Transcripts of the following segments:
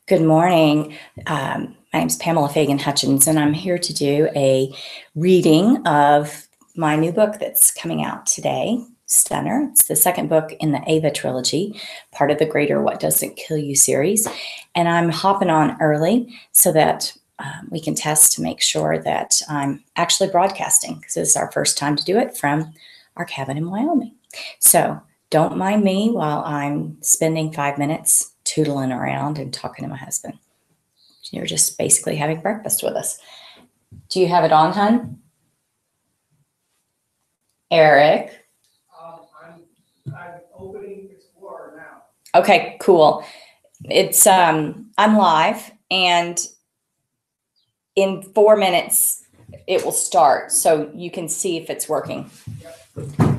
Good morning. My name's Pamela Fagan Hutchins, and I'm here to do a reading of my new book that's coming out today, Stunner. It's the second book in the Ava trilogy, part of the greater What Doesn't Kill You series. And I'm hopping on early so that we can test to make sure that I'm actually broadcasting, because this is our first time to do it from our cabin in Wyoming. So don't mind me while I'm spending 5 minutes tootling around and talking to my husband. You're just basically having breakfast with us. Do you have it on, hon? Eric? I'm opening Explorer now. Okay, cool. It's I'm live, and in 4 minutes it will start, so you can see if it's working. Yep.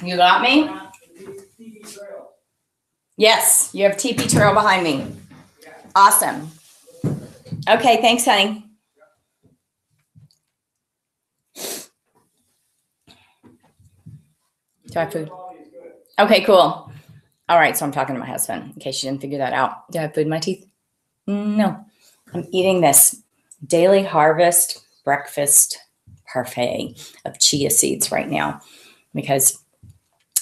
You got me? Yes, you have TP Trail behind me. Awesome. Okay, thanks, honey. Do I have food? Okay, cool. All right, so I'm talking to my husband in case you didn't figure that out. Do I have food in my teeth? No. I'm eating this Daily Harvest breakfast parfait of chia seeds right now because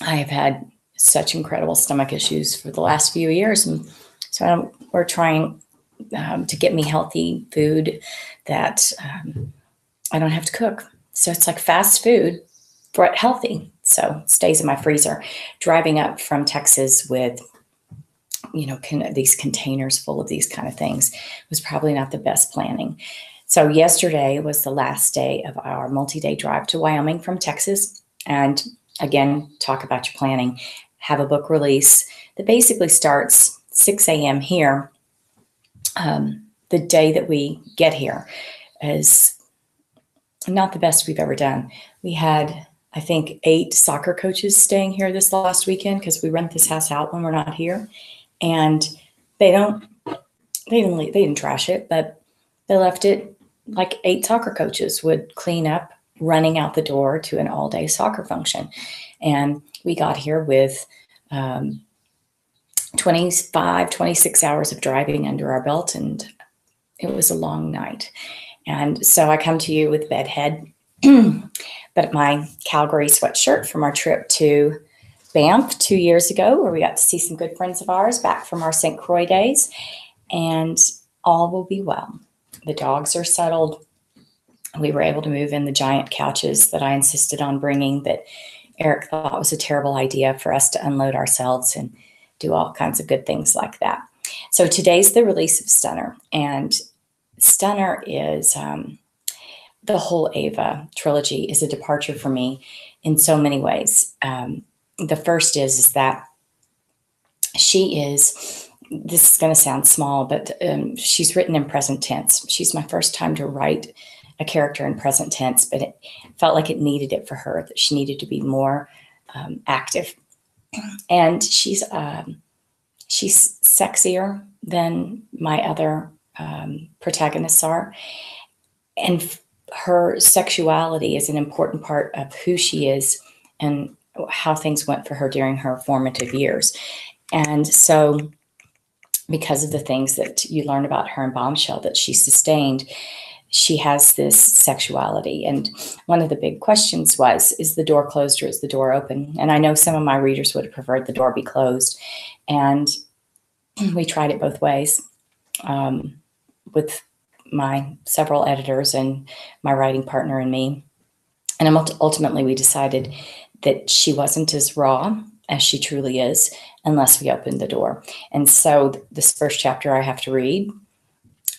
I have had such incredible stomach issues for the last few years. And so we're trying to get me healthy food that I don't have to cook. So it's like fast food, but healthy. So it stays in my freezer. Driving up from Texas with, these containers full of these kind of things was probably not the best planning. So yesterday was the last day of our multi-day drive to Wyoming from Texas. And again, talk about your planning. Have a book release that basically starts 6 a.m. here. The day that we get here is not the best we've ever done. We had, I think, 8 soccer coaches staying here this last weekend because we rent this house out when we're not here. And they didn't trash it, but they left it like 8 soccer coaches would clean up running out the door to an all-day soccer function. And we got here with 26 hours of driving under our belt, and it was a long night. And so I come to you with bedhead, but my Calgary sweatshirt from our trip to Banff 2 years ago, where we got to see some good friends of ours back from our St. Croix days, and all will be well. The dogs are settled. We were able to move in the giant couches that I insisted on bringing that Eric thought was a terrible idea for us to unload ourselves and do all kinds of good things like that. So today's the release of Stunner, and Stunner is the whole Ava trilogy is a departure for me in so many ways. The first is that she is, this is going to sound small, but she's written in present tense. She's my first time to write a character in present tense, but it felt like it needed it for her, that she needed to be more active. And she's sexier than my other protagonists are. And her sexuality is an important part of who she is and how things went for her during her formative years. And so because of the things that you learn about her in Bombshell that she sustained, she has this sexuality. And one of the big questions was, is the door closed or is the door open? And I know some of my readers would have preferred the door be closed. And we tried it both ways with my several editors and my writing partner and me. And ultimately, we decided that she wasn't as raw as she truly is unless we opened the door. And so this first chapter I have to read,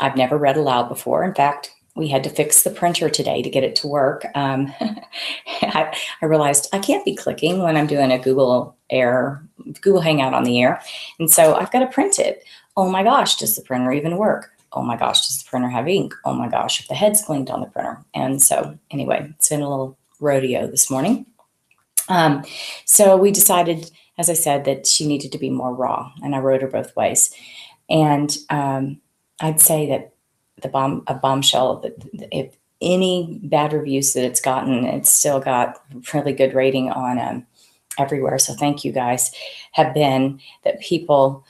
I've never read aloud before. In fact, we had to fix the printer today to get it to work. I realized I can't be clicking when I'm doing a Google Hangout on the air. And so I've got to print it. Oh my gosh, does the printer even work? Oh my gosh, does the printer have ink? Oh my gosh, if the head's cleaned on the printer. And so anyway, it's been a little rodeo this morning. So we decided, as I said, that she needed to be more raw, and I wrote her both ways. And I'd say that a bombshell, that if any bad reviews that it's gotten, it's still got really good rating on everywhere. So thank you guys, have been that people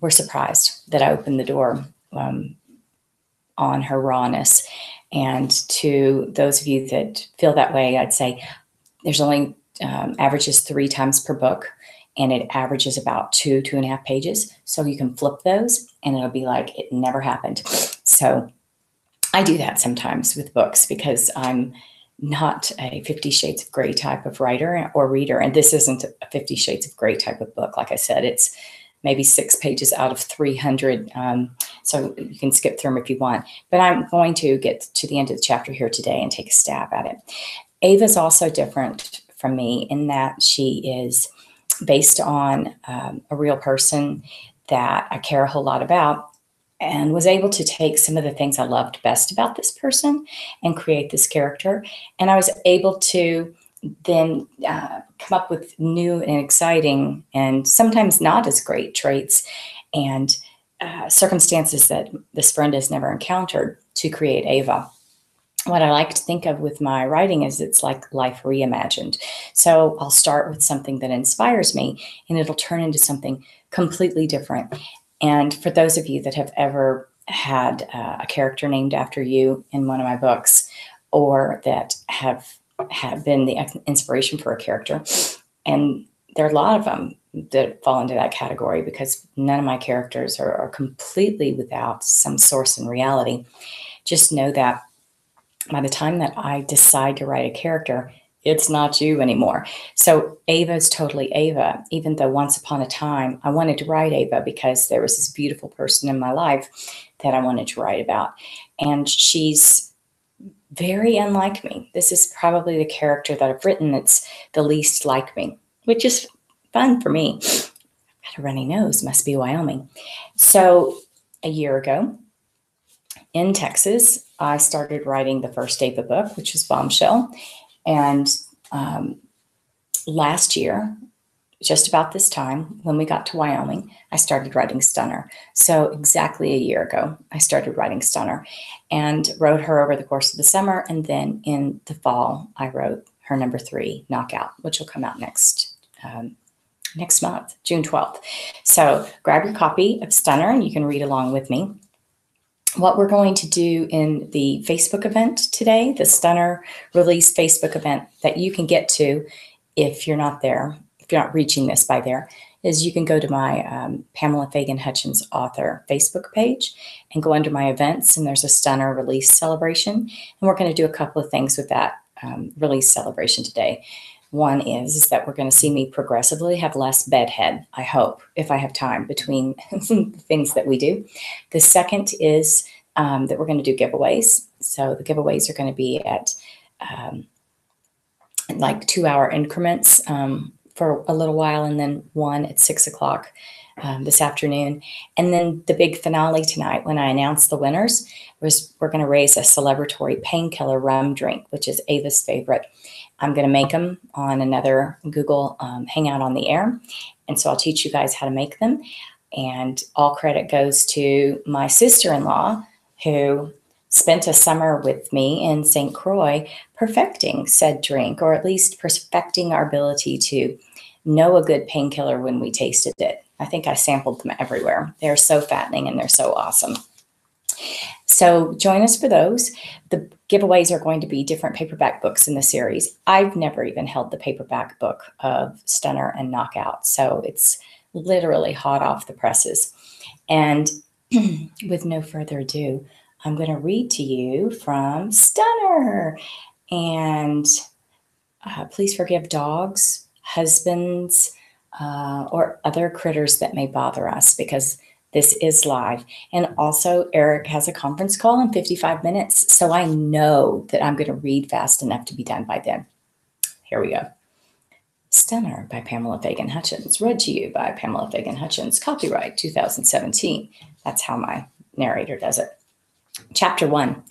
were surprised that I opened the door on her rawness. And to those of you that feel that way, I'd say there's only averages 3 times per book, and it averages about 2.5 pages. So you can flip those and it'll be like it never happened. So I do that sometimes with books because I'm not a 50 Shades of Grey type of writer or reader. And this isn't a 50 Shades of Grey type of book. Like I said, it's maybe 6 pages out of 300. So you can skip through them if you want. But I'm going to get to the end of the chapter here today and take a stab at it. Ava's also different from me in that she is based on a real person that I care a whole lot about, and was able to take some of the things I loved best about this person and create this character. And I was able to then come up with new and exciting and sometimes not as great traits and circumstances that this friend has never encountered to create Ava. What I like to think of with my writing is it's like life reimagined. So I'll start with something that inspires me and it'll turn into something completely different. And for those of you that have ever had a character named after you in one of my books, or that have been the inspiration for a character, and there are a lot of them that fall into that category because none of my characters are completely without some source in reality, just know that by the time that I decide to write a character, it's not you anymore. So Ava is totally Ava, even though once upon a time I wanted to write Ava because there was this beautiful person in my life that I wanted to write about. And she's very unlike me. This is probably the character that I've written that's the least like me, which is fun for me. Got a runny nose, must be Wyoming. So a year ago in Texas, I started writing the first Ava book, which was Bombshell. And last year, just about this time, when we got to Wyoming, I started writing Stunner. So exactly a year ago, I started writing Stunner and wrote her over the course of the summer. And then in the fall, I wrote her number 3, Knockout, which will come out next month, June 12th. So grab your copy of Stunner and you can read along with me. What we're going to do in the Facebook event today, the Stunner release Facebook event that you can get to if you're not there, if you're not reaching this by there, is you can go to my Pamela Fagan Hutchins author Facebook page and go under my events, and there's a Stunner release celebration. And we're going to do a couple of things with that release celebration today. One is that we're going to see me progressively have less bedhead, I hope, if I have time between things that we do. The second is that we're going to do giveaways. So the giveaways are going to be at like 2-hour increments for a little while, and then one at 6 o'clock this afternoon. And then the big finale tonight, when I announce the winners, we're going to raise a celebratory painkiller rum drink, which is Ava's favorite. I'm going to make them on another Google Hangout on the air. And so I'll teach you guys how to make them. And all credit goes to my sister-in-law, who spent a summer with me in St. Croix perfecting said drink, or at least perfecting our ability to know a good painkiller when we tasted it. I think I sampled them everywhere. They're so fattening and they're so awesome. So join us for those. The giveaways are going to be different paperback books in the series. I've never even held the paperback book of Stunner and Knockout, so it's literally hot off the presses. And with no further ado, I'm going to read to you from Stunner. And please forgive dogs, husbands, or other critters that may bother us, because this is live. And also, Eric has a conference call in 55 minutes, so I know that I'm going to read fast enough to be done by then. Here we go. Stunner by Pamela Fagan Hutchins. Read to you by Pamela Fagan Hutchins. Copyright 2017. That's how my narrator does it. Chapter 1.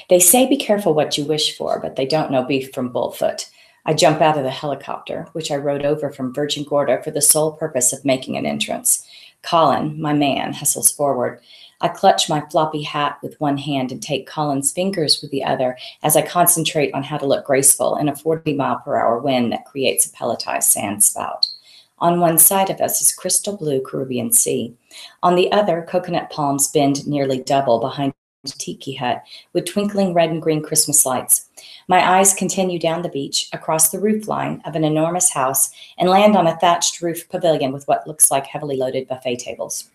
They say be careful what you wish for, but they don't know beef from bullfoot. I jump out of the helicopter, which I rode over from Virgin Gorda for the sole purpose of making an entrance. Colin, my man, hustles forward. I clutch my floppy hat with one hand and take Colin's fingers with the other as I concentrate on how to look graceful in a 40-mile-per-hour wind that creates a pelletized sand spout. On one side of us is crystal blue Caribbean Sea. On the other, coconut palms bend nearly double behind a tiki hut with twinkling red and green Christmas lights. My eyes continue down the beach, across the roof line of an enormous house, and land on a thatched roof pavilion with what looks like heavily loaded buffet tables.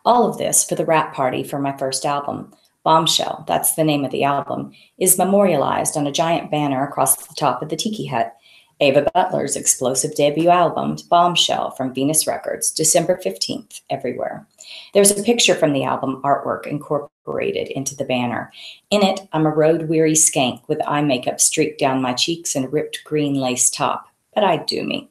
All of this for the wrap party for my first album. Bombshell, that's the name of the album, is memorialized on a giant banner across the top of the tiki hut. Ava Butler's explosive debut album, Bombshell, from Venus Records, December 15th, everywhere. There's a picture from the album artwork incorporated into the banner. In it, I'm a road-weary skank with eye makeup streaked down my cheeks and a ripped green lace top. But I'd do me.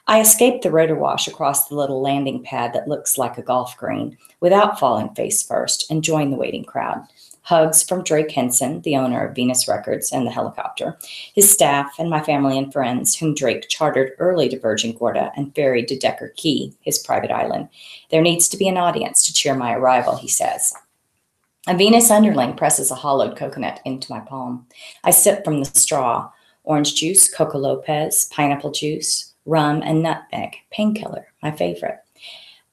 I escaped the rotor wash across the little landing pad that looks like a golf green without falling face first and join the waiting crowd. Hugs from Drake Henson, the owner of Venus Records and the helicopter, his staff, and my family and friends, whom Drake chartered early to Virgin Gorda and ferried to Decker Key, his private island. There needs to be an audience to cheer my arrival, he says. A Venus underling presses a hollowed coconut into my palm. I sip from the straw. Orange juice, Coco Lopez, pineapple juice, rum, and nutmeg, painkiller, my favorite.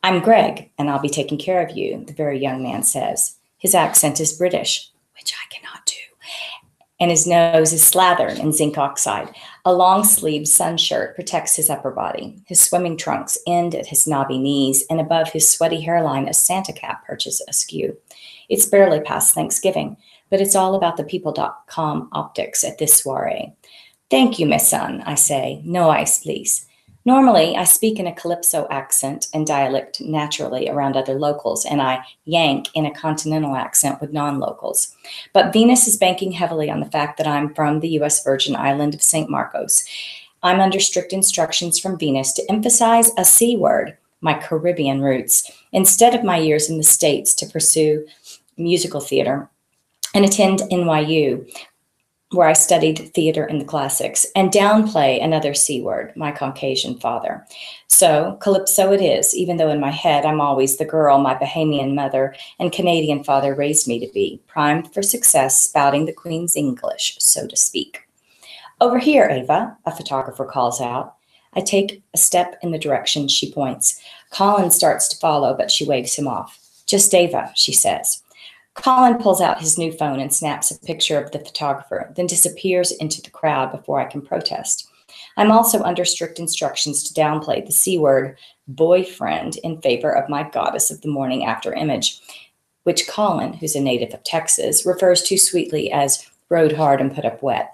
I'm Greg, and I'll be taking care of you, the very young man says. His accent is British, which I cannot do, and his nose is slathered in zinc oxide. A long-sleeved sun shirt protects his upper body. His swimming trunks end at his knobby knees, and above his sweaty hairline a Santa cap perches askew. It's barely past Thanksgiving, but it's all about the people.com optics at this soiree. Thank you, Miss Sun, I say. No ice, please. Normally, I speak in a calypso accent and dialect naturally around other locals, and I yank in a continental accent with non-locals. But Venus is banking heavily on the fact that I'm from the U.S. Virgin Island of St. Marcos. I'm under strict instructions from Venus to emphasize a C word, my Caribbean roots, instead of my years in the States to pursue musical theater and attend NYU, where I studied theater and the classics, and downplay another C word, my Caucasian father. So calypso it is, even though in my head I'm always the girl my Bahamian mother and Canadian father raised me to be, primed for success, spouting the Queen's English, so to speak. Over here, Ava, a photographer calls out. I take a step in the direction she points. Colin starts to follow, but she waves him off. Just Ava, she says. Colin pulls out his new phone and snaps a picture of the photographer, then disappears into the crowd before I can protest. I'm also under strict instructions to downplay the C word, boyfriend, in favor of my goddess of the morning after image, which Colin, who's a native of Texas, refers to sweetly as rode hard and put up wet.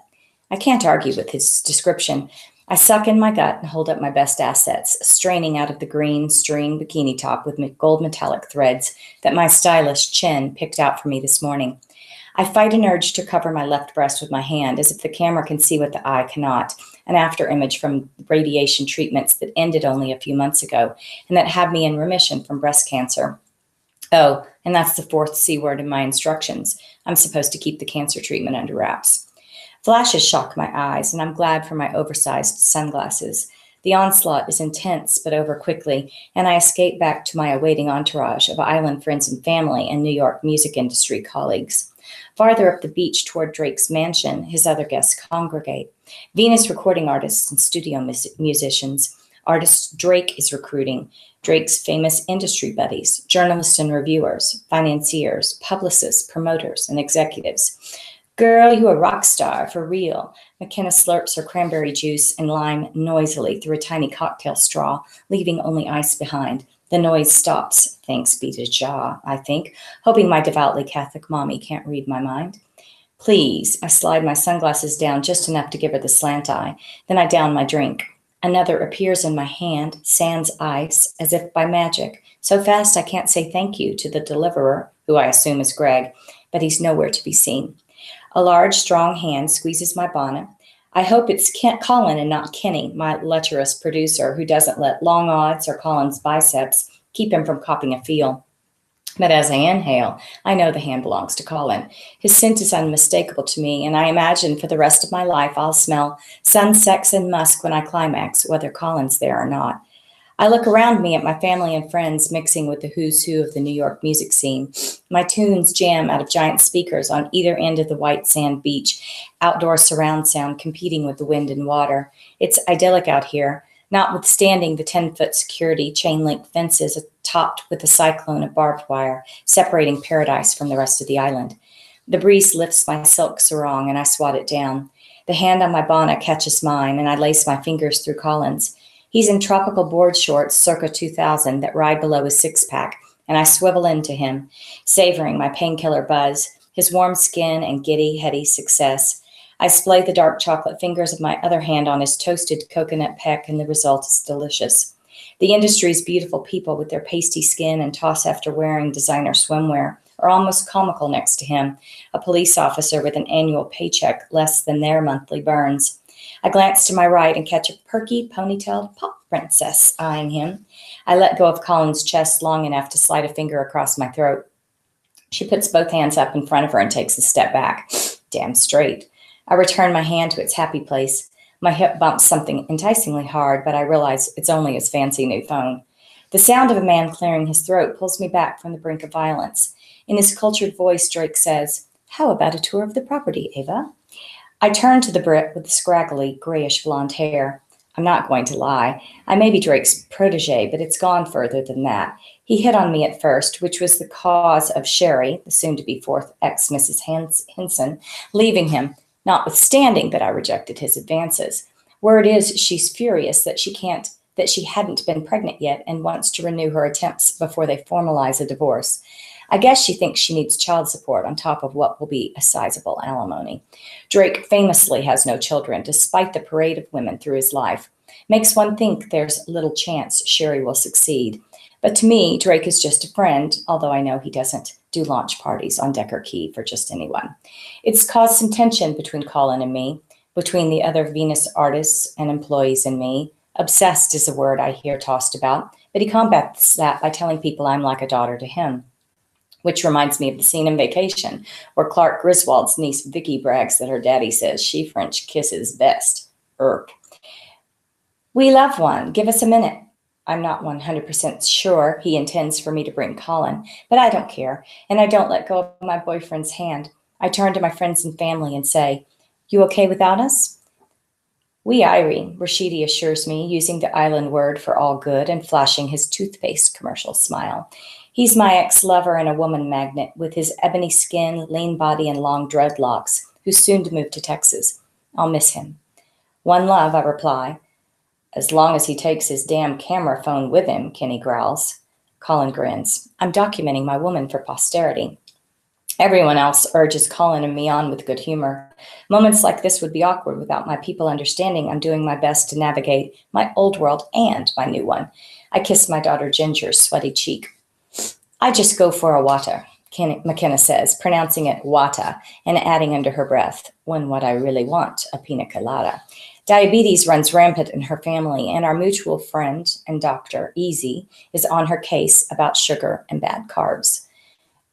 I can't argue with his description. I suck in my gut and hold up my best assets, straining out of the green string bikini top with gold metallic threads that my stylish chin picked out for me this morning. I fight an urge to cover my left breast with my hand, as if the camera can see what the eye cannot, an after image from radiation treatments that ended only a few months ago and that had me in remission from breast cancer. Oh, and that's the fourth C word in my instructions. I'm supposed to keep the cancer treatment under wraps. Flashes shock my eyes, and I'm glad for my oversized sunglasses. The onslaught is intense, but over quickly, and I escape back to my awaiting entourage of island friends and family and New York music industry colleagues. Farther up the beach toward Drake's mansion, his other guests congregate. Venus recording artists and studio musicians. Artists Drake is recruiting. Drake's famous industry buddies, journalists and reviewers, financiers, publicists, promoters, and executives. Girl, you a rock star, for real. McKenna slurps her cranberry juice and lime noisily through a tiny cocktail straw, leaving only ice behind. The noise stops, thanks be to Jah, I think, hoping my devoutly Catholic mommy can't read my mind. Please. I slide my sunglasses down just enough to give her the slant eye. Then I down my drink. Another appears in my hand, sans ice, as if by magic. So fast I can't say thank you to the deliverer, who I assume is Greg, but he's nowhere to be seen. A large, strong hand squeezes my bonnet. I hope it's Colin and not Kenny, my lecherous producer, who doesn't let long odds or Colin's biceps keep him from copping a feel. But as I inhale, I know the hand belongs to Colin. His scent is unmistakable to me, and I imagine for the rest of my life I'll smell sun, sex, and musk when I climax, whether Colin's there or not. I look around me at my family and friends mixing with the who's who of the New York music scene. My tunes jam out of giant speakers on either end of the white sand beach, outdoor surround sound competing with the wind and water. It's idyllic out here, notwithstanding the 10-foot security chain-link fences topped with a cyclone of barbed wire, separating paradise from the rest of the island. The breeze lifts my silk sarong, and I swat it down. The hand on my bonnet catches mine, and I lace my fingers through Colin's. He's in tropical board shorts circa 2000 that ride below his six-pack, and I swivel into him, savoring my painkiller buzz, his warm skin and giddy, heady success. I splay the dark chocolate fingers of my other hand on his toasted coconut peck, and the result is delicious. The industry's beautiful people with their pasty skin and toss after wearing designer swimwear are almost comical next to him, a police officer with an annual paycheck less than their monthly burns. I glance to my right and catch a perky, ponytailed pop princess eyeing him. I let go of Colin's chest long enough to slide a finger across my throat. She puts both hands up in front of her and takes a step back. Damn straight. I return my hand to its happy place. My hip bumps something enticingly hard, but I realize it's only his fancy new phone. The sound of a man clearing his throat pulls me back from the brink of violence. In his cultured voice, Drake says, "How about a tour of the property, Ava?" I turn to the Brit with the scraggly, grayish blonde hair. I'm not going to lie. I may be Drake's protege, but it's gone further than that. He hit on me at first, which was the cause of Sherry, the soon-to-be fourth ex-Mrs. Henson, leaving him, notwithstanding that I rejected his advances. Word is she's furious that she hadn't been pregnant yet and wants to renew her attempts before they formalize a divorce. I guess she thinks she needs child support on top of what will be a sizable alimony. Drake famously has no children, despite the parade of women through his life. Makes one think there's little chance Sherry will succeed. But to me, Drake is just a friend, although I know he doesn't do launch parties on Decker Key for just anyone. It's caused some tension between Colin and me, between the other Venus artists and employees and me. Obsessed is a word I hear tossed about, but he combats that by telling people I'm like a daughter to him. Which reminds me of the scene in Vacation, where Clark Griswold's niece Vicky brags that her daddy says she French kisses best. Erp. We love one. Give us a minute. I'm not 100% sure he intends for me to bring Colin, but I don't care, and I don't let go of my boyfriend's hand. I turn to my friends and family and say, "You okay without us?" "We Irie," Rashidi assures me, using the island word for all good and flashing his toothpaste commercial smile. He's my ex-lover and a woman magnet with his ebony skin, lean body, and long dreadlocks, who's soon to move to Texas. I'll miss him. "One love," I reply. "As long as he takes his damn camera phone with him," Kenny growls. Colin grins. I'm documenting my woman for posterity. Everyone else urges Colin and me on with good humor. Moments like this would be awkward without my people understanding I'm doing my best to navigate my old world and my new one. I kiss my daughter Ginger's sweaty cheek. "I just go for a water," McKenna says, pronouncing it wata and adding under her breath, "when what I really want, a pina colada." Diabetes runs rampant in her family, and our mutual friend and doctor, Easy, is on her case about sugar and bad carbs.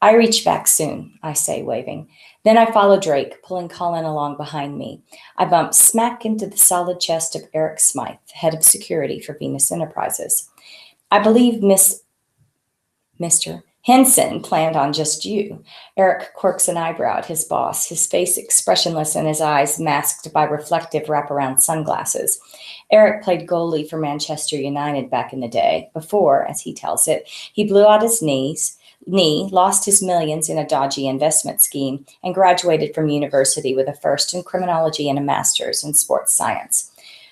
"I reach back soon," I say, waving. Then I follow Drake, pulling Colin along behind me. I bump smack into the solid chest of Eric Smythe, head of security for Venus Enterprises. "I believe Mr. Henson planned on just you." Eric quirks an eyebrow at his boss, his face expressionless and his eyes masked by reflective wraparound sunglasses. Eric played goalie for Manchester United back in the day, before, as he tells it, he blew out his knee, lost his millions in a dodgy investment scheme, and graduated from university with a first in criminology and a master's in sports science.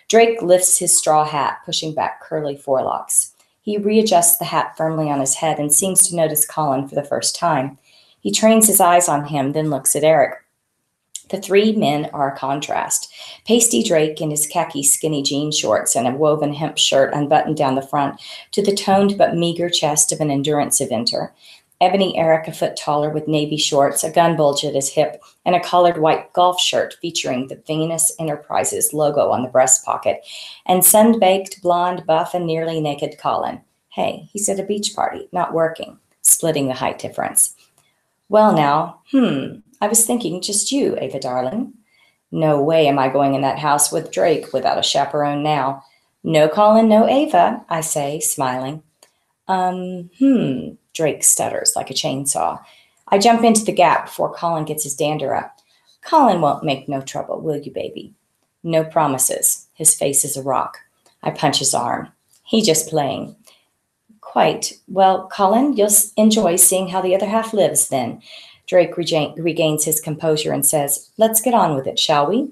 Drake lifts his straw hat, pushing back curly forelocks. He readjusts the hat firmly on his head and seems to notice Colin for the first time. He trains his eyes on him, then looks at Eric. The three men are a contrast. Pasty Drake in his khaki skinny jean shorts and a woven hemp shirt unbuttoned down the front to the toned but meager chest of an endurance eventer. Ebony Eric a foot taller with navy shorts, a gun bulge at his hip, and a collared white golf shirt featuring the Venus Enterprises logo on the breast pocket, and sun-baked, blonde, buff, and nearly naked Colin. Hey, he's at a beach party, not working, splitting the height difference. Well now, I was thinking just you, Ava darling. No way am I going in that house with Drake without a chaperone now. No Colin, no Ava, I say, smiling. Drake stutters like a chainsaw. I jump into the gap before Colin gets his dander up. Colin won't make no trouble, will you, baby? No promises. His face is a rock. I punch his arm. He just playing. Quite. Well, Colin, you'll enjoy seeing how the other half lives then. Drake regains his composure and says, let's get on with it, shall we?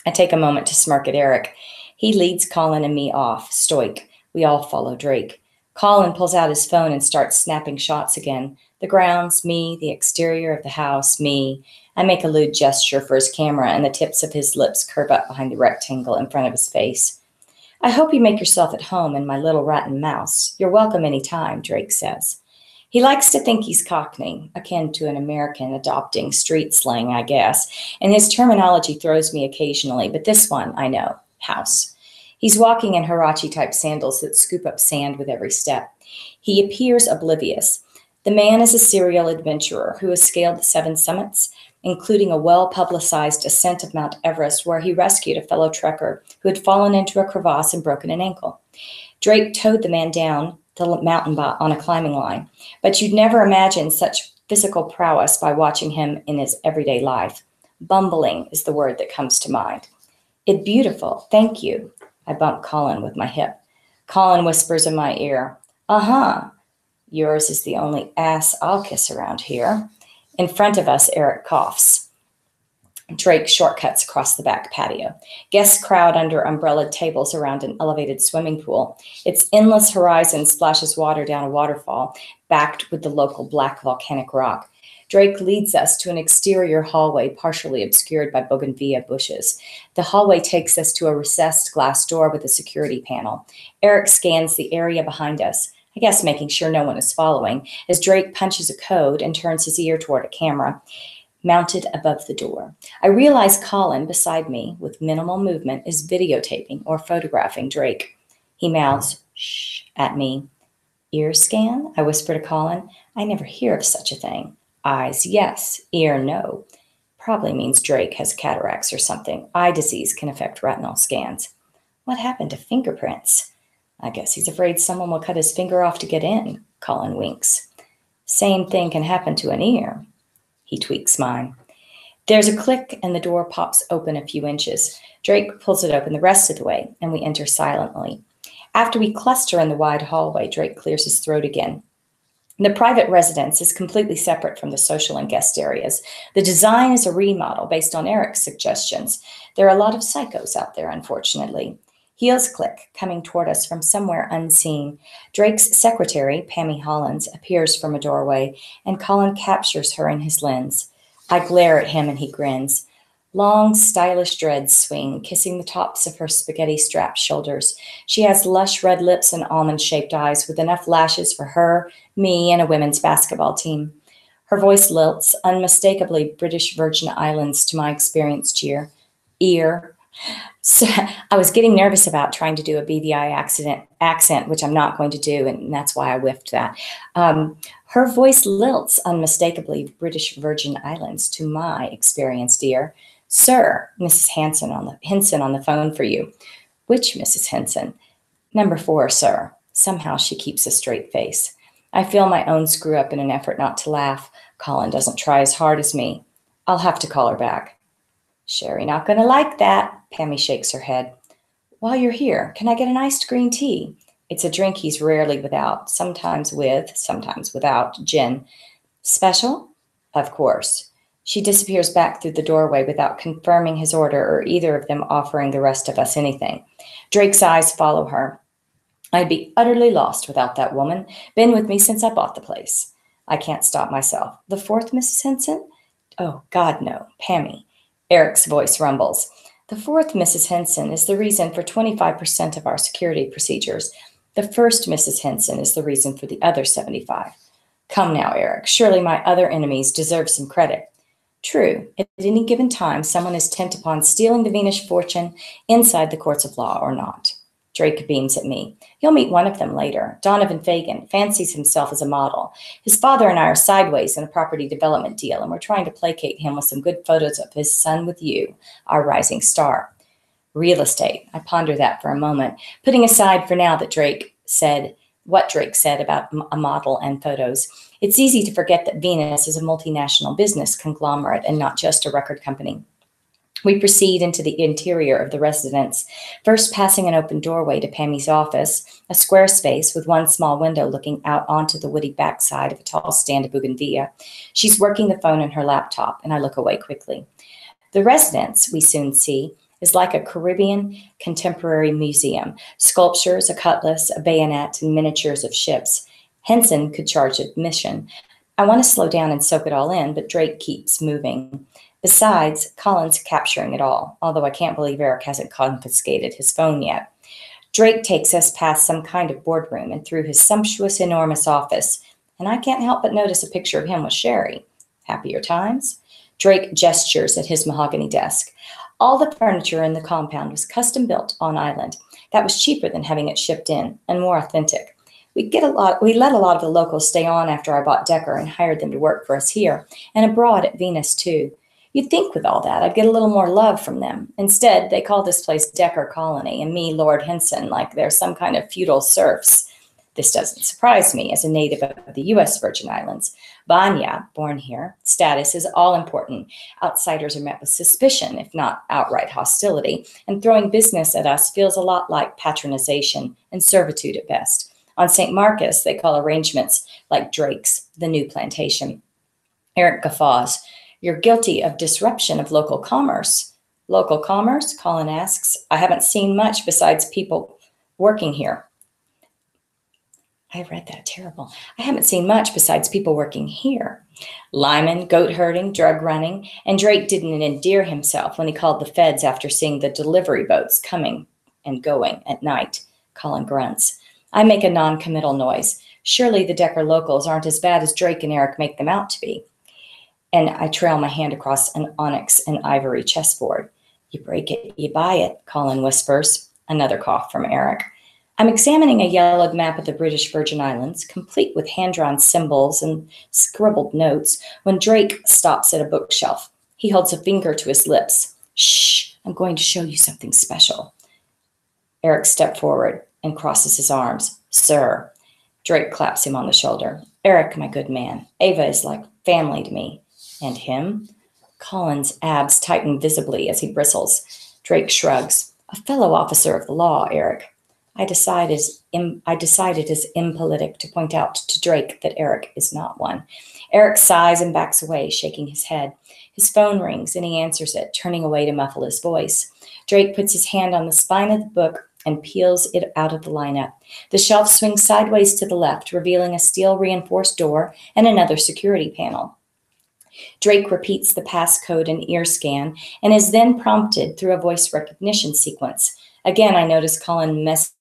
I take a moment to smirk at Eric. He leads Colin and me off, stoic. We all follow Drake. Colin pulls out his phone and starts snapping shots again. The grounds, me. The exterior of the house, me. I make a lewd gesture for his camera, and the tips of his lips curve up behind the rectangle in front of his face. I hope you make yourself at home in my little rat and mouse. You're welcome any time, Drake says. He likes to think he's Cockney, akin to an American adopting street slang, I guess, and his terminology throws me occasionally, but this one I know, house. He's walking in Huarache-type sandals that scoop up sand with every step. He appears oblivious. The man is a serial adventurer who has scaled the 7 summits, including a well-publicized ascent of Mount Everest where he rescued a fellow trekker who had fallen into a crevasse and broken an ankle. Drake towed the man down the mountain on a climbing line, but you'd never imagine such physical prowess by watching him in his everyday life. Bumbling is the word that comes to mind. It's beautiful, thank you. I bump Colin with my hip. Colin whispers in my ear, uh-huh. Yours is the only ass I'll kiss around here. In front of us, Eric coughs. Drake shortcuts across the back patio. Guests crowd under umbrellaed tables around an elevated swimming pool. Its endless horizon splashes water down a waterfall, backed with the local black volcanic rock. Drake leads us to an exterior hallway partially obscured by bougainvillea bushes. The hallway takes us to a recessed glass door with a security panel. Eric scans the area behind us, I guess making sure no one is following, as Drake punches a code and turns his ear toward a camera mounted above the door. I realize Colin, beside me, with minimal movement, is videotaping or photographing Drake. He mouths, shh, at me. Ear scan? I whisper to Colin. I never hear of such a thing. Eyes, yes. Ear, no. Probably means Drake has cataracts or something. Eye disease can affect retinal scans. What happened to fingerprints? I guess he's afraid someone will cut his finger off to get in. Colin winks. Same thing can happen to an ear. He tweaks mine. There's a click and the door pops open a few inches. Drake pulls it open the rest of the way, and we enter silently. After we cluster in the wide hallway, Drake clears his throat again. The private residence is completely separate from the social and guest areas. The design is a remodel based on Eric's suggestions. There are a lot of psychos out there, unfortunately. Heels click, coming toward us from somewhere unseen. Drake's secretary, Pammy Hollins, appears from a doorway, and Colin captures her in his lens. I glare at him, and he grins. Long, stylish dreads swing, kissing the tops of her spaghetti-strapped shoulders. She has lush red lips and almond-shaped eyes with enough lashes for her, me, and a women's basketball team. Her voice lilts, unmistakably British Virgin Islands to my experienced ear. So I was getting nervous about trying to do a BVI accent, which I'm not going to do, and that's why I whiffed that. Her voice lilts unmistakably British Virgin Islands to my experienced ear. Sir, Mrs. Henson on the phone for you. Which Mrs. Henson? Number 4, sir. Somehow she keeps a straight face. I feel my own screw up in an effort not to laugh. Colin doesn't try as hard as me. I'll have to call her back. Sherry not going to like that. Pammy shakes her head. While you're here, can I get an iced green tea? It's a drink he's rarely without, sometimes with, sometimes without, gin. Special? Of course. She disappears back through the doorway without confirming his order or either of them offering the rest of us anything. Drake's eyes follow her. I'd be utterly lost without that woman. Been with me since I bought the place. I can't stop myself. The 4th Mrs. Henson? Oh, God, no. Pammy. Eric's voice rumbles. The fourth Mrs. Henson is the reason for 25% of our security procedures. The first Mrs. Henson is the reason for the other 75. Come now, Eric. Surely my other enemies deserve some credit. True, at any given time, someone is intent upon stealing the Venus fortune inside the courts of law or not. Drake beams at me. You'll meet one of them later. Donovan Fagan fancies himself as a model. His father and I are sideways in a property development deal, and we're trying to placate him with some good photos of his son with you, our rising star. Real estate. I ponder that for a moment, putting aside for now that what Drake said about a model and photos. It's easy to forget that Venus is a multinational business conglomerate and not just a record company. We proceed into the interior of the residence, first passing an open doorway to Pammy's office, a square space with one small window looking out onto the woody backside of a tall stand of bougainvillea. She's working the phone on her laptop, and I look away quickly. The residence, we soon see, is like a Caribbean contemporary museum. Sculptures, a cutlass, a bayonet, and miniatures of ships. Henson could charge admission. I want to slow down and soak it all in, but Drake keeps moving. Besides, Colin's capturing it all, although I can't believe Eric hasn't confiscated his phone yet. Drake takes us past some kind of boardroom and through his sumptuous, enormous office, and I can't help but notice a picture of him with Sherry. Happier times? Drake gestures at his mahogany desk. All the furniture in the compound was custom built on island. That was cheaper than having it shipped in and more authentic. We let a lot of the locals stay on after I bought Decker and hired them to work for us here and abroad at Venus too. You'd think with all that I'd get a little more love from them. Instead, they call this place Decker Colony and me Lord Henson like they're some kind of feudal serfs. This doesn't surprise me as a native of the U.S. Virgin Islands. Banya, born here, status is all important. Outsiders are met with suspicion, if not outright hostility, and throwing business at us feels a lot like patronization and servitude at best. On St. Marcus, they call arrangements like Drake's the new plantation. Eric guffaws. You're guilty of disruption of local commerce. Local commerce? Colin asks. I haven't seen much besides people working here. I read that terrible. I haven't seen much besides people working here. Lyman, goat herding, drug running, and Drake didn't endear himself when he called the feds after seeing the delivery boats coming and going at night. Colin grunts. I make a non-committal noise. Surely the Decker locals aren't as bad as Drake and Eric make them out to be. And I trail my hand across an onyx and ivory chessboard. You break it, you buy it, Colin whispers. Another cough from Eric. I'm examining a yellowed map of the British Virgin Islands, complete with hand-drawn symbols and scribbled notes, when Drake stops at a bookshelf. He holds a finger to his lips. Shh, I'm going to show you something special. Eric steps forward and crosses his arms. Sir. Drake claps him on the shoulder. Eric, my good man, Ava is like family to me. And him? Colin's abs tighten visibly as he bristles. Drake shrugs. A fellow officer of the law, Eric. I decided as impolitic to point out to Drake that Eric is not one. Eric sighs and backs away, shaking his head. His phone rings and he answers it, turning away to muffle his voice. Drake puts his hand on the spine of the book and peels it out of the lineup. The shelf swings sideways to the left, revealing a steel-reinforced door and another security panel. Drake repeats the passcode and ear scan and is then prompted through a voice recognition sequence. Again, I notice Colin messes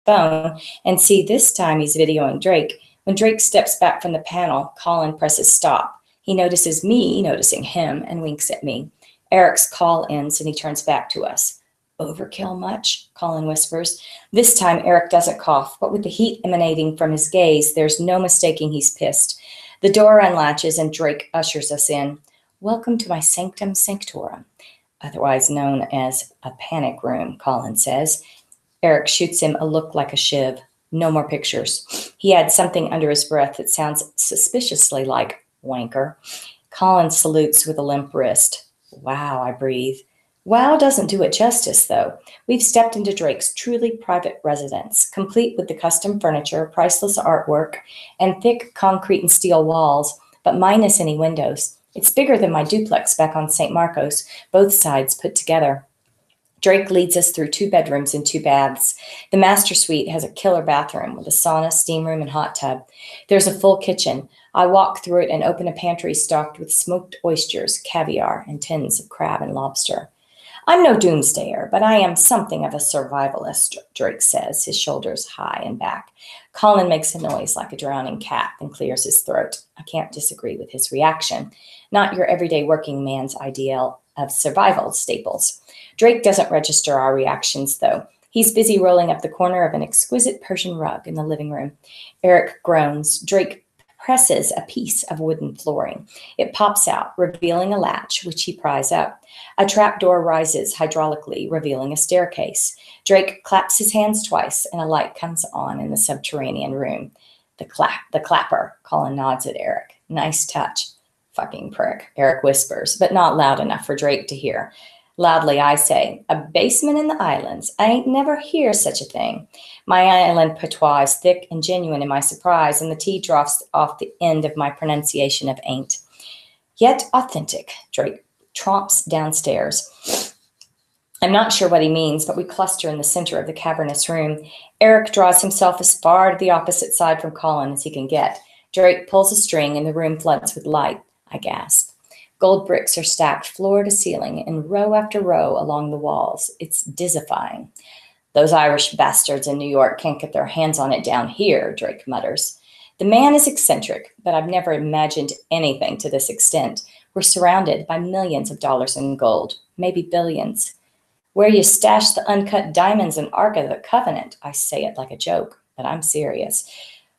phone and see this time he's videoing Drake. When Drake steps back from the panel, Colin presses stop. He notices me noticing him and winks at me. Eric's call ends and he turns back to us. Overkill much? Colin whispers. This time Eric doesn't cough, but with the heat emanating from his gaze, there's no mistaking he's pissed. The door unlatches and Drake ushers us in. Welcome to my sanctum sanctorum, otherwise known as a panic room, Colin says. Eric shoots him a look like a shiv. No more pictures. He adds something under his breath that sounds suspiciously like wanker. Colin salutes with a limp wrist. Wow, I breathe. Wow doesn't do it justice, though. We've stepped into Drake's truly private residence, complete with the custom furniture, priceless artwork, and thick concrete and steel walls, but minus any windows. It's bigger than my duplex back on St. Marcos, both sides put together. Drake leads us through 2 bedrooms and 2 baths. The master suite has a killer bathroom with a sauna, steam room, and hot tub. There's a full kitchen. I walk through it and open a pantry stocked with smoked oysters, caviar, and tins of crab and lobster. I'm no doomsdayer, but I am something of a survivalist, Drake says, his shoulders high and back. Colin makes a noise like a drowning cat and clears his throat. I can't disagree with his reaction. Not your everyday working man's ideal of survival staples. Drake doesn't register our reactions, though. He's busy rolling up the corner of an exquisite Persian rug in the living room. Eric groans. Drake presses a piece of wooden flooring. It pops out, revealing a latch, which he pries up. A trapdoor rises hydraulically, revealing a staircase. Drake claps his hands twice, and a light comes on in the subterranean room. The clapper. Colin nods at Eric. Nice touch. Fucking prick, Eric whispers, but not loud enough for Drake to hear. Loudly, I say, a basement in the islands. I ain't never hear such a thing. My island patois is thick and genuine in my surprise, and the T drops off the end of my pronunciation of ain't. Yet authentic, Drake tromps downstairs. I'm not sure what he means, but we cluster in the center of the cavernous room. Eric draws himself as far to the opposite side from Colin as he can get. Drake pulls a string, and the room floods with light. I gasp. Gold bricks are stacked floor to ceiling in row after row along the walls. It's dizzyfying. Those Irish bastards in New York can't get their hands on it down here, Drake mutters. The man is eccentric, but I've never imagined anything to this extent. We're surrounded by millions of dollars in gold, maybe billions. Where you stash the uncut diamonds and Ark of the Covenant? I say it like a joke, but I'm serious.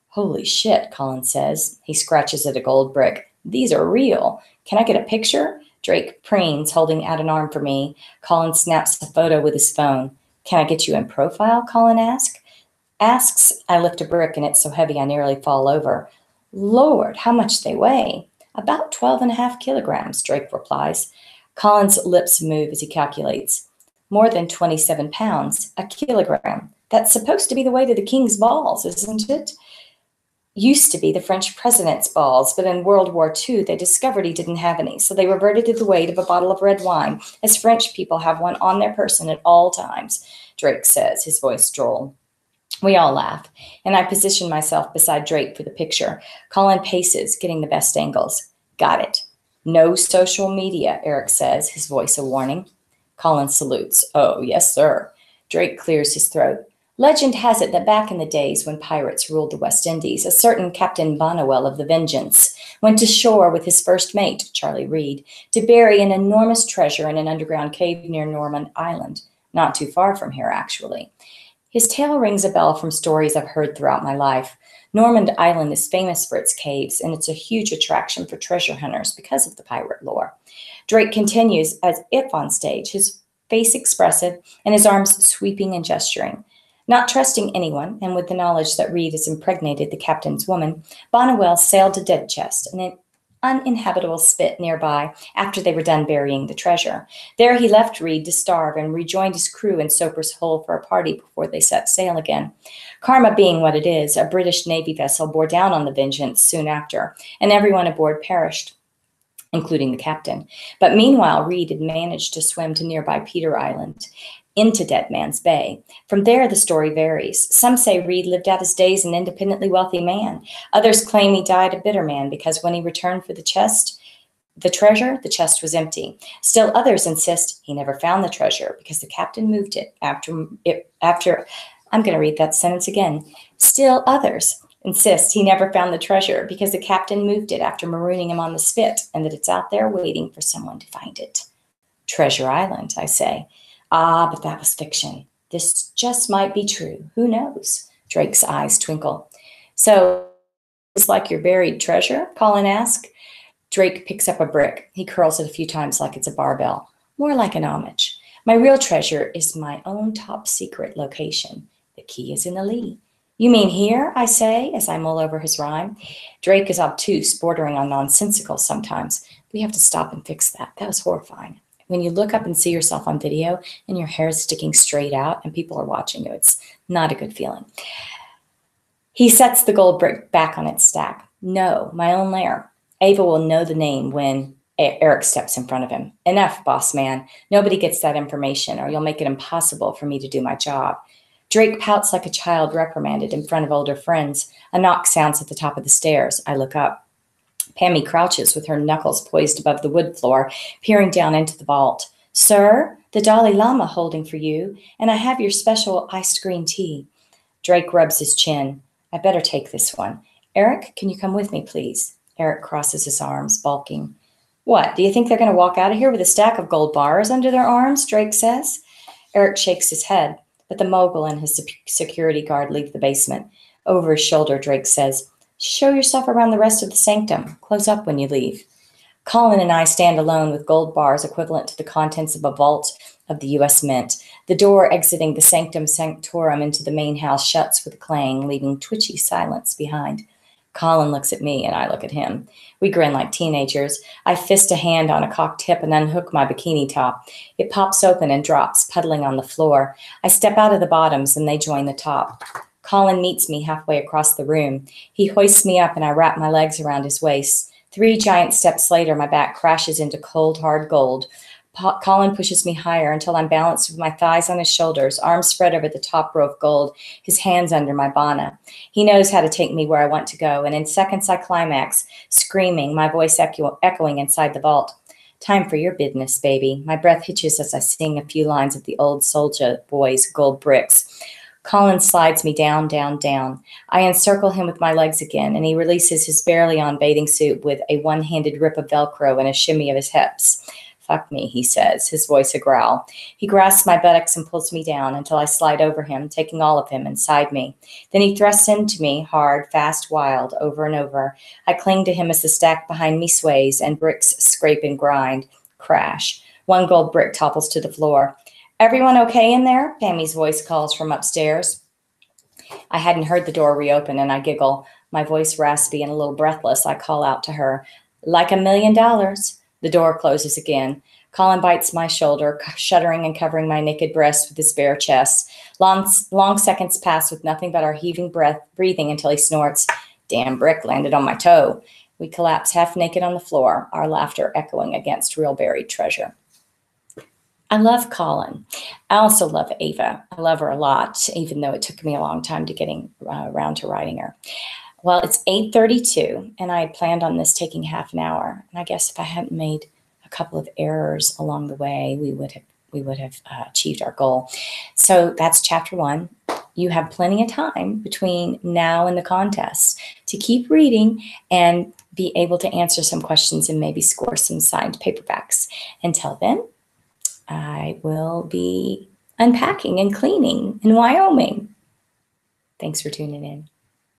Holy shit, Colin says. He scratches at a gold brick. These are real. Can I get a picture? Drake preens, holding out an arm for me. Colin snaps a photo with his phone. Can I get you in profile? Colin asks. I lift a brick and it's so heavy I nearly fall over. Lord, how much they weigh. About 12.5 kilograms, Drake replies. Colin's lips move as he calculates. More than 27 pounds, a kilogram. That's supposed to be the weight of the king's balls, isn't it? Used to be the French president's balls, but in World War II, they discovered he didn't have any, so they reverted to the weight of a bottle of red wine, as French people have one on their person at all times, Drake says, his voice droll. We all laugh, and I position myself beside Drake for the picture. Colin paces, getting the best angles. Got it. No social media, Eric says, his voice a warning. Colin salutes. Oh, yes, sir. Drake clears his throat. Legend has it that back in the days when pirates ruled the West Indies, a certain Captain Bonnewell of the Vengeance went to shore with his first mate, Charlie Reed, to bury an enormous treasure in an underground cave near Norman Island, not too far from here, actually. His tale rings a bell from stories I've heard throughout my life. Norman Island is famous for its caves, and it's a huge attraction for treasure hunters because of the pirate lore. Drake continues as if on stage, his face expressive and his arms sweeping and gesturing. Not trusting anyone, and with the knowledge that Reed has impregnated the captain's woman, Bonnewell sailed to Dead Chest, an uninhabitable spit nearby, after they were done burying the treasure. There he left Reed to starve and rejoined his crew in Soper's Hole for a party before they set sail again. Karma being what it is, a British Navy vessel bore down on the Vengeance soon after, and everyone aboard perished, including the captain. But meanwhile, Reed had managed to swim to nearby Peter Island, into Dead Man's Bay. From there, the story varies. Some say Reed lived out his days an independently wealthy man. Others claim he died a bitter man because when he returned for the treasure, the chest was empty. Still others insist he never found the treasure because the captain moved it after I'm going to read that sentence again. Still others insist he never found the treasure because the captain moved it after marooning him on the spit and that it's out there waiting for someone to find it. Treasure Island, I say. Ah, but that was fiction. This just might be true. Who knows? Drake's eyes twinkle. So it's like your buried treasure? Colin asks. Drake picks up a brick. He curls it a few times like it's a barbell. More like an homage. My real treasure is my own top secret location. The key is in the lee. You mean here? I say as I mull over his rhyme. Drake is obtuse, bordering on nonsensical sometimes. We have to stop and fix that. That was horrifying. When you look up and see yourself on video and your hair is sticking straight out and people are watching you, it's not a good feeling. He sets the gold brick back on its stack. No, my own lair. Ava will know the name when Eric steps in front of him. Enough, boss man. Nobody gets that information or you'll make it impossible for me to do my job. Drake pouts like a child reprimanded in front of older friends. A knock sounds at the top of the stairs. I look up. Pammy crouches with her knuckles poised above the wood floor, peering down into the vault. Sir, the Dalai Lama holding for you, and I have your special iced green tea. Drake rubs his chin. I better take this one. Eric, can you come with me, please? Eric crosses his arms, balking. What, do you think they're going to walk out of here with a stack of gold bars under their arms? Drake says. Eric shakes his head, but the mogul and his security guard leave the basement. Over his shoulder, Drake says, show yourself around the rest of the sanctum. Close up when you leave. Colin and I stand alone with gold bars equivalent to the contents of a vault of the U.S. Mint. The door exiting the sanctum sanctorum into the main house shuts with a clang, leaving twitchy silence behind. Colin looks at me and I look at him. We grin like teenagers. I fist a hand on a cocked hip and unhook my bikini top. It pops open and drops, puddling on the floor. I step out of the bottoms and they join the top. Colin meets me halfway across the room. He hoists me up and I wrap my legs around his waist. 3 giant steps later, my back crashes into cold, hard gold. Colin pushes me higher until I'm balanced with my thighs on his shoulders, arms spread over the top row of gold, his hands under my bana. He knows how to take me where I want to go, and in seconds I climax, screaming, my voice echoing inside the vault. Time for your business, baby. My breath hitches as I sing a few lines of the old soldier boy's Gold Bricks. Colin slides me down, down, down. I encircle him with my legs again, and he releases his barely on bathing suit with a one-handed rip of Velcro and a shimmy of his hips. Fuck me, he says, his voice a growl. He grasps my buttocks and pulls me down until I slide over him, taking all of him inside me. Then he thrusts into me, hard, fast, wild, over and over. I cling to him as the stack behind me sways and bricks scrape and grind. Crash. 1 gold brick topples to the floor. Everyone okay in there? Pammy's voice calls from upstairs. I hadn't heard the door reopen and I giggle. My voice raspy and a little breathless, I call out to her, like $1 million. The door closes again. Colin bites my shoulder, shuddering and covering my naked breast with his bare chest. Long seconds pass with nothing but our heaving breathing until he snorts. Damn brick landed on my toe. We collapse half naked on the floor, our laughter echoing against real buried treasure. I love Colin. I also love Ava. I love her a lot, even though it took me a long time to getting around to writing her. Well, it's 8:32, and I had planned on this taking half an hour. And I guess if I hadn't made a couple of errors along the way, we would have achieved our goal. So that's chapter 1. You have plenty of time between now and the contest to keep reading and be able to answer some questions and maybe score some signed paperbacks. Until then, I will be unpacking and cleaning in Wyoming. Thanks for tuning in.